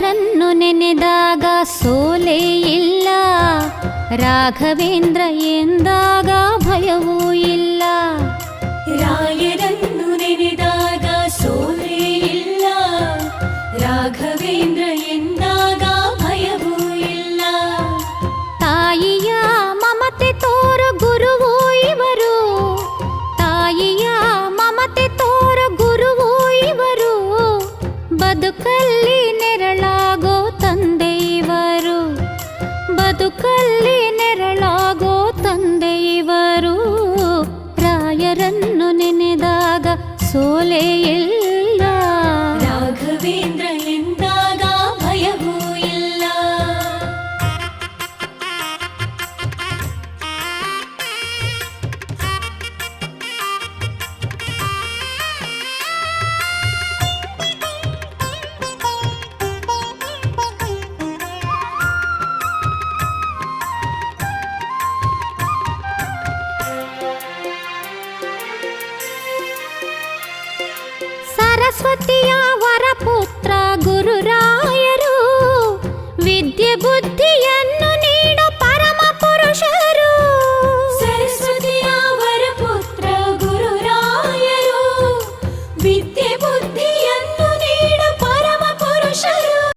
ರಾಯರನ್ನು ನೆನೆದಾಗ ಸೋಲೇ ಇಲ್ಲ, ರಾಘವೇಂದ್ರ ಎಂದಾಗ ಭಯವೂ ಇಲ್ಲ. ರಾಯರನ್ನು ನೆನೆದಾಗ ಸೋಲೇ ಇಲ್ಲ, ರಾಘವೇಂದ್ರ ಎಂದಾಗ ಭಯವೂ ಇಲ್ಲ. ತಾಯಿಯ ಮಮತೆ ತೋರು ಗುರುವು ಇವರು, ತಾಯಿಯ ಮಮತೆ ತೋರು ಗುರುವು ಇವರು, ಬದುಕಲ್ಲಿ ನೆರಳಾಗೋ ತಂದೆ ಇವರು, ಬದುಕಲ್ಲಿ ನೆರಳಾಗೋ ತಂದೆ ಇವರು. ರಾಯರನ್ನು ನೆನೆದಾಗ ಸೋಲೇ ಇಲ್ಲ, ರಾಘವೇಂದ್ರ ಎಂದಾಗ ಭಯವೂ ಇಲ್ಲ. ಸರಸ್ವತಿಯ ವರಪುತ್ರ ಗುರು